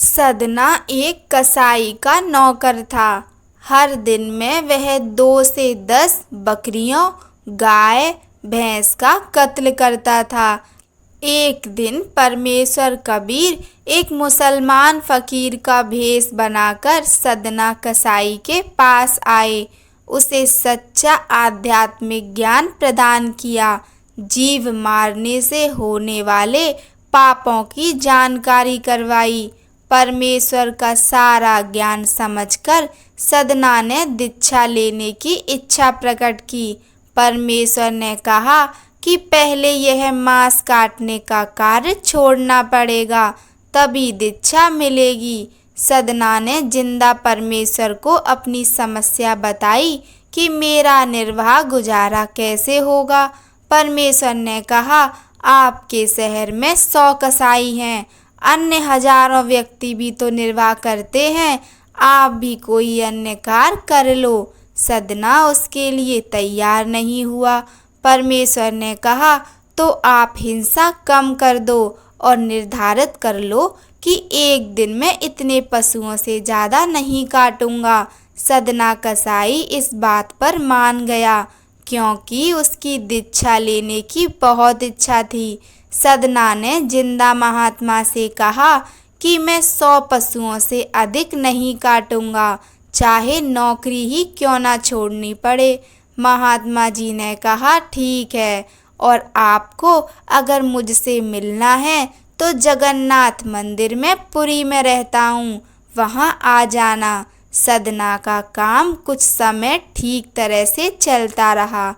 सदना एक कसाई का नौकर था। हर दिन में वह 2 से 10 बकरियों, गाय, भैंस का कत्ल करता था। एक दिन परमेश्वर कबीर एक मुसलमान फकीर का भेष बनाकर सदना कसाई के पास आए। उसे सच्चा आध्यात्मिक ज्ञान प्रदान किया। जीव मारने से होने वाले पापों की जानकारी करवाई। परमेश्वर का सारा ज्ञान समझकर सदना ने दीक्षा लेने की इच्छा प्रकट की। परमेश्वर ने कहा कि पहले यह मांस काटने का कार्य छोड़ना पड़ेगा, तभी दीक्षा मिलेगी। सदना ने जिंदा परमेश्वर को अपनी समस्या बताई कि मेरा निर्वाह गुजारा कैसे होगा। परमेश्वर ने कहा, आपके शहर में 100 कसाई हैं, अन्य हजारों व्यक्ति भी तो निर्वाह करते हैं। आप भी कोई अन्य कार्य कर लो। सदना उसके लिए तैयार नहीं हुआ। परमेश्वर ने कहा, तो आप हिंसा कम कर दो और निर्धारित कर लो कि एक दिन में इतने पशुओं से ज़्यादा नहीं काटूंगा। सदना कसाई इस बात पर मान गया, क्योंकि उसकी दीक्षा लेने की बहुत इच्छा थी। सदना ने जिंदा महात्मा से कहा कि मैं 100 पशुओं से अधिक नहीं काटूंगा, चाहे नौकरी ही क्यों ना छोड़नी पड़े। महात्मा जी ने कहा, ठीक है, और आपको अगर मुझसे मिलना है तो जगन्नाथ मंदिर में पुरी में रहता हूँ, वहाँ आ जाना। सदना का काम कुछ समय ठीक तरह से चलता रहा।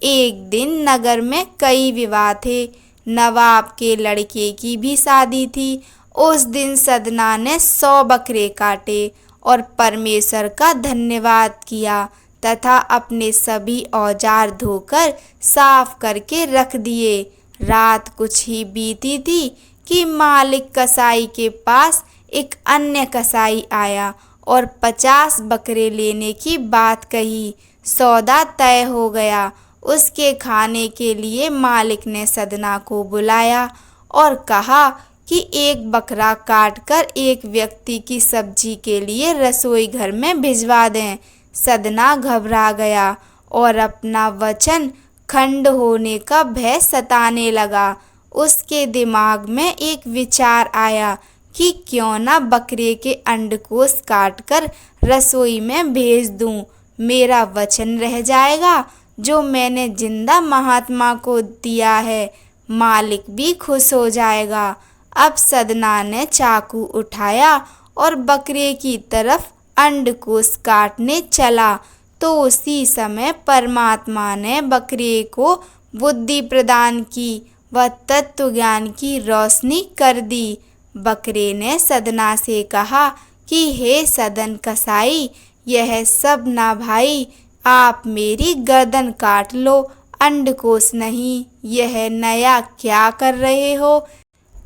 एक दिन नगर में कई विवाह थे। नवाब के लड़के की भी शादी थी। उस दिन सदना ने 100 बकरे काटे और परमेश्वर का धन्यवाद किया तथा अपने सभी औजार धोकर साफ करके रख दिए। रात कुछ ही बीती थी कि मालिक कसाई के पास एक अन्य कसाई आया और 50 बकरे लेने की बात कही। सौदा तय हो गया। उसके खाने के लिए मालिक ने सदना को बुलाया और कहा कि एक बकरा काटकर एक व्यक्ति की सब्जी के लिए रसोई घर में भिजवा दें। सदना घबरा गया और अपना वचन खंड होने का भय सताने लगा। उसके दिमाग में एक विचार आया कि क्यों ना बकरे के अंडकोश काटकर रसोई में भेज दूं। मेरा वचन रह जाएगा जो मैंने जिंदा महात्मा को दिया है। मालिक भी खुश हो जाएगा। अब सदना ने चाकू उठाया और बकरे की तरफ अंडकोश काटने चला, तो उसी समय परमात्मा ने बकरे को बुद्धि प्रदान की व तत्व ज्ञान की रोशनी कर दी। बकरे ने सदना से कहा कि हे सदन कसाई, यह सब ना भाई, आप मेरी गर्दन काट लो, अंडकोश नहीं। यह नया क्या कर रहे हो?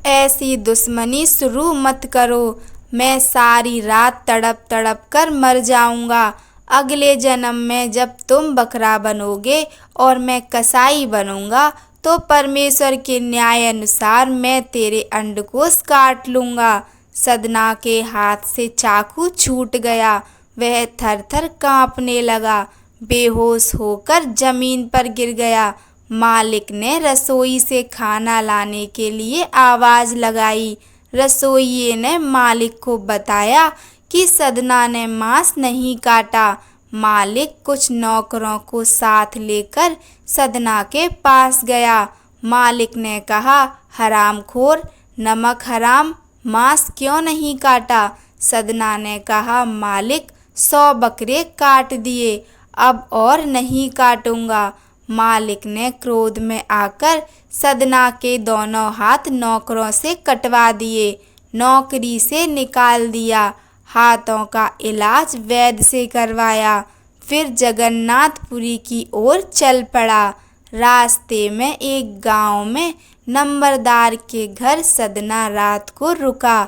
ऐसी दुश्मनी शुरू मत करो। मैं सारी रात तड़प तड़प कर मर जाऊंगा। अगले जन्म में जब तुम बकरा बनोगे और मैं कसाई बनूंगा, तो परमेश्वर के न्याय अनुसार मैं तेरे अंडकोश काट लूंगा। सदना के हाथ से चाकू छूट गया। वह थर थर कांपने लगा, बेहोश होकर जमीन पर गिर गया। मालिक ने रसोई से खाना लाने के लिए आवाज लगाई। रसोइये ने मालिक को बताया कि सदना ने मांस नहीं काटा। मालिक कुछ नौकरों को साथ लेकर सदना के पास गया। मालिक ने कहा, हरामखोर, नमक हराम, मांस क्यों नहीं काटा? सदना ने कहा, मालिक 100 बकरे काट दिए, अब और नहीं काटूंगा। मालिक ने क्रोध में आकर सदना के दोनों हाथ नौकरों से कटवा दिए, नौकरी से निकाल दिया। हाथों का इलाज वैद्य से करवाया, फिर जगन्नाथपुरी की ओर चल पड़ा। रास्ते में एक गांव में नंबरदार के घर सदना रात को रुका।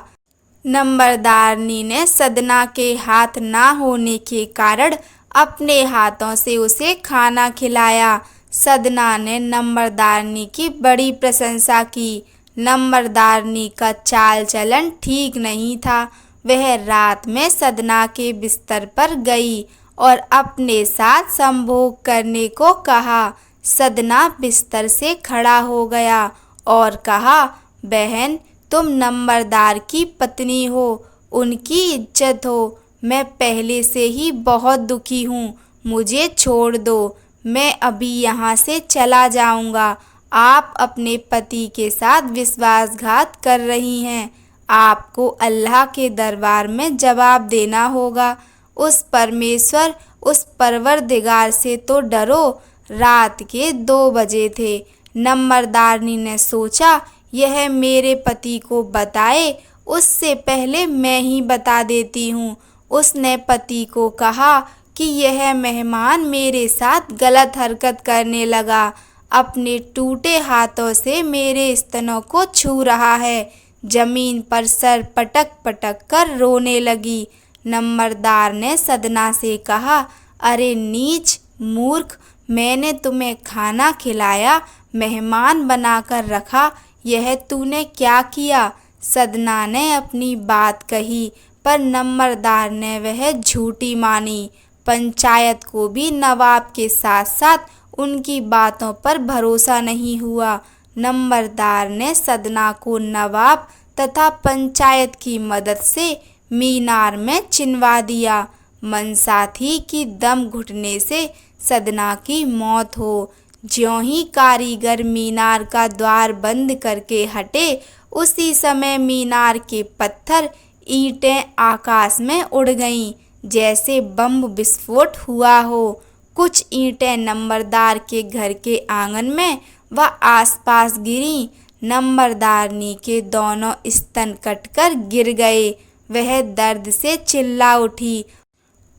नंबरदारनी ने सदना के हाथ ना होने के कारण अपने हाथों से उसे खाना खिलाया। सदना ने नंबरदारनी की बड़ी प्रशंसा की। नंबरदारनी का चाल चलन ठीक नहीं था। वह रात में सदना के बिस्तर पर गई और अपने साथ संभोग करने को कहा। सदना बिस्तर से खड़ा हो गया और कहा, बहन, तुम नंबरदार की पत्नी हो, उनकी इज्जत हो। मैं पहले से ही बहुत दुखी हूँ, मुझे छोड़ दो, मैं अभी यहाँ से चला जाऊँगा। आप अपने पति के साथ विश्वासघात कर रही हैं। आपको अल्लाह के दरबार में जवाब देना होगा। उस परमेश्वर, उस परवरदिगार से तो डरो। रात के 2 बजे थे। नंबरदारनी ने सोचा, यह मेरे पति को बताए उससे पहले मैं ही बता देती हूँ। उसने पति को कहा कि यह मेहमान मेरे साथ गलत हरकत करने लगा, अपने टूटे हाथों से मेरे स्तनों को छू रहा है। जमीन पर सर पटक पटक कर रोने लगी। नंबरदार ने सदना से कहा, अरे नीच मूर्ख, मैंने तुम्हें खाना खिलाया, मेहमान बनाकर रखा, यह तूने क्या किया? सदना ने अपनी बात कही, पर नंबरदार ने वह झूठी मानी। पंचायत को भी नवाब के साथ साथ उनकी बातों पर भरोसा नहीं हुआ। नंबरदार ने सदना को नवाब तथा पंचायत की मदद से मीनार में चिनवा दिया। मनसा थी कि दम घुटने से सदना की मौत हो। ज्यों ही कारीगर मीनार का द्वार बंद करके हटे, उसी समय मीनार के पत्थर, ईंटें आकाश में उड़ गईं, जैसे बम विस्फोट हुआ हो। कुछ ईंटें नंबरदार के घर के आंगन में व आसपास गिरीं। नंबरदारनी के दोनों स्तन कटकर गिर गए। वह दर्द से चिल्ला उठी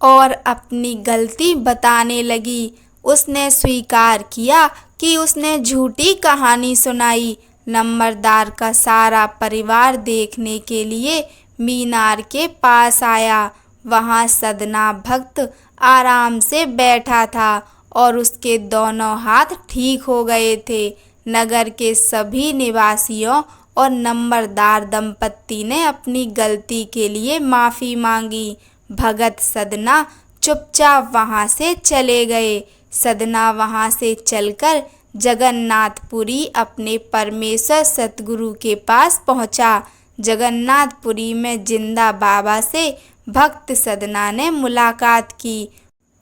और अपनी गलती बताने लगी। उसने स्वीकार किया कि उसने झूठी कहानी सुनाई। नंबरदार का सारा परिवार देखने के लिए मीनार के पास आया। वहाँ सदना भक्त आराम से बैठा था और उसके दोनों हाथ ठीक हो गए थे। नगर के सभी निवासियों और नंबरदार दंपत्ति ने अपनी गलती के लिए माफ़ी मांगी। भगत सदना चुपचाप वहाँ से चले गए। सदना वहाँ से चलकर जगन्नाथपुरी अपने परमेश्वर सतगुरु के पास पहुँचा। जगन्नाथपुरी में जिंदा बाबा से भक्त सदना ने मुलाकात की।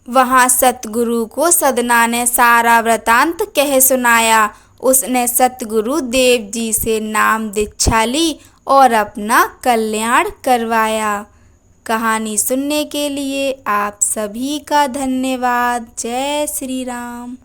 वहाँ सतगुरु को सदना ने सारा वृतांत कह सुनाया। उसने सतगुरु देव जी से नाम दीक्षा ली और अपना कल्याण करवाया। कहानी सुनने के लिए आप सभी का धन्यवाद। जय श्री राम।